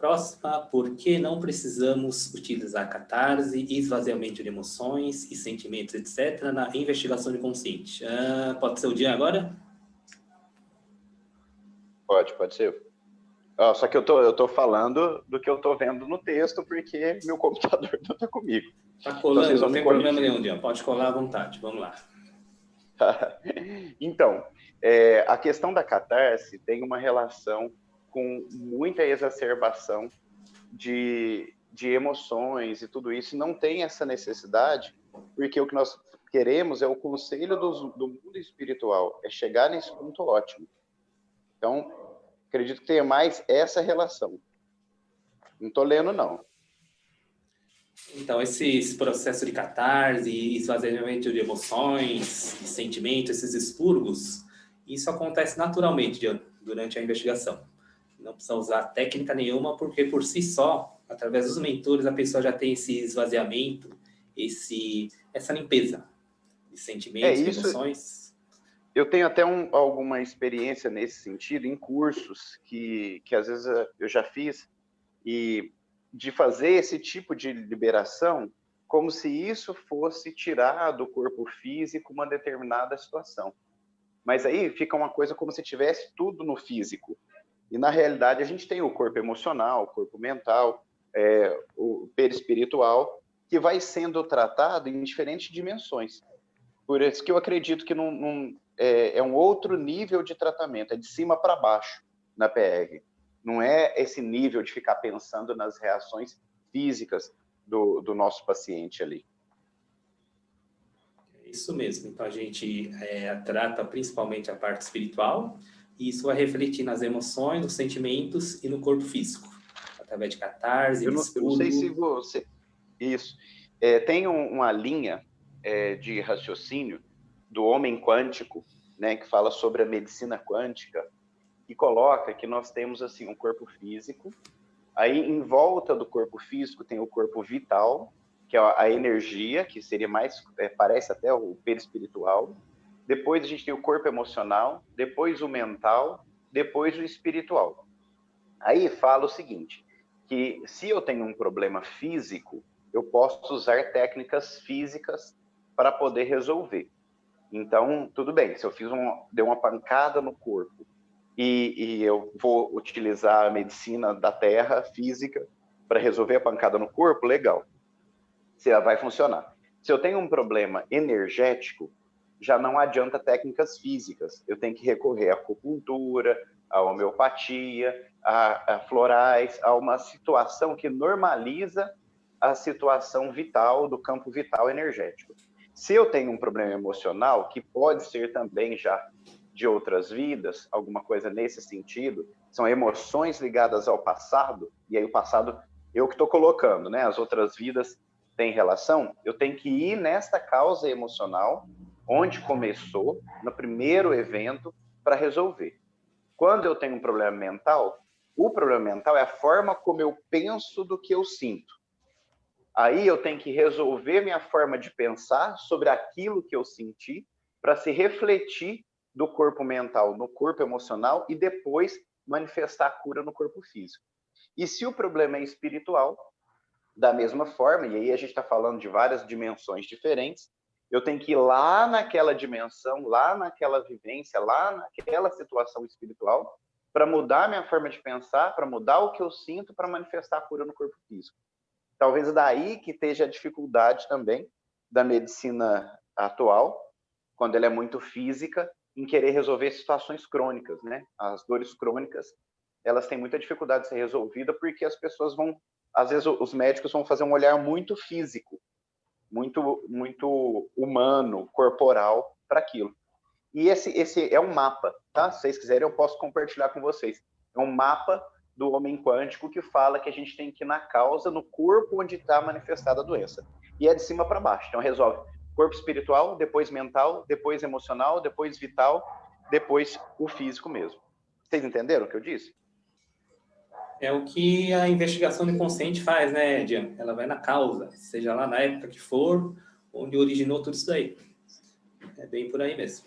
próxima, por que não precisamos utilizar catarse, esvaziamento de emoções e sentimentos, etc., na investigação de consciente? Pode ser o dia agora? Pode ser. Só que eu tô falando do que eu tô vendo no texto, porque meu computador não tá comigo. Tá colando, então, não tem problema nenhum, Dian. Pode colar à vontade, vamos lá. Então, a questão da catarse tem uma relação com muita exacerbação de emoções e tudo isso. Não tem essa necessidade, porque o que nós queremos é o conselho do mundo espiritual, é chegar nesse ponto ótimo. Então, acredito que tenha mais essa relação. Não estou lendo, não. Então, esse processo de catarse, esvaziamento de emoções, sentimentos, esses expurgos, isso acontece naturalmente durante a investigação. Não precisa usar técnica nenhuma, porque por si só, através dos mentores, a pessoa já tem esse esvaziamento, essa limpeza de sentimentos, de emoções. Eu tenho até alguma experiência nesse sentido, em cursos que às vezes eu já fiz, e de fazer esse tipo de liberação como se isso fosse tirar do corpo físico uma determinada situação. Mas aí fica uma coisa como se tivesse tudo no físico. E, na realidade, a gente tem o corpo emocional, o corpo mental, o perispiritual, que vai sendo tratado em diferentes dimensões. Por isso que eu acredito que é um outro nível de tratamento, é de cima para baixo na PR. Não é esse nível de ficar pensando nas reações físicas do nosso paciente ali. É isso mesmo. Então, a gente trata principalmente a parte espiritual, e isso vai refletir nas emoções, nos sentimentos e no corpo físico, através de catarse, eu não sei se você... Isso. Tem uma linha de raciocínio do homem quântico, né, que fala sobre a medicina quântica, e coloca que nós temos assim um corpo físico, aí em volta do corpo físico tem o corpo vital, que é a energia, que seria mais, parece até o perispiritual, depois a gente tem o corpo emocional, depois o mental, depois o espiritual. Aí fala o seguinte, que se eu tenho um problema físico, eu posso usar técnicas físicas para poder resolver. Então, tudo bem, se eu dei uma pancada no corpo, e eu vou utilizar a medicina da terra, física, para resolver a pancada no corpo, legal. Se ela vai funcionar. Se eu tenho um problema energético, já não adianta técnicas físicas. Eu tenho que recorrer à acupuntura, à homeopatia, a florais, a uma situação que normaliza a situação vital, do campo vital energético. Se eu tenho um problema emocional, que pode ser também já de outras vidas, alguma coisa nesse sentido, são emoções ligadas ao passado, e aí o passado eu que estou colocando, né? As outras vidas têm relação, eu tenho que ir nesta causa emocional, onde começou, no primeiro evento, para resolver. Quando eu tenho um problema mental, o problema mental é a forma como eu penso do que eu sinto. Aí eu tenho que resolver minha forma de pensar sobre aquilo que eu senti para se refletir do corpo mental no corpo emocional e depois manifestar a cura no corpo físico. E se o problema é espiritual, da mesma forma, e aí a gente está falando de várias dimensões diferentes, eu tenho que ir lá naquela dimensão, lá naquela vivência, lá naquela situação espiritual, para mudar a minha forma de pensar, para mudar o que eu sinto, para manifestar a cura no corpo físico. Talvez daí que esteja a dificuldade também da medicina atual, quando ela é muito física, em querer resolver situações crônicas, né? As dores crônicas, elas têm muita dificuldade de ser resolvida porque as pessoas vão, às vezes os médicos vão fazer um olhar muito físico, muito humano, corporal para aquilo. E esse é um mapa, tá? Se vocês quiserem, eu posso compartilhar com vocês. É um mapa do homem quântico que fala que a gente tem que ir na causa, no corpo onde está manifestada a doença. E é de cima para baixo. Então resolve corpo espiritual, depois mental, depois emocional, depois vital, depois o físico mesmo. Vocês entenderam o que eu disse? É o que a investigação do inconsciente faz, né, Diana? Ela vai na causa, seja lá na época que for, onde originou tudo isso daí. É bem por aí mesmo.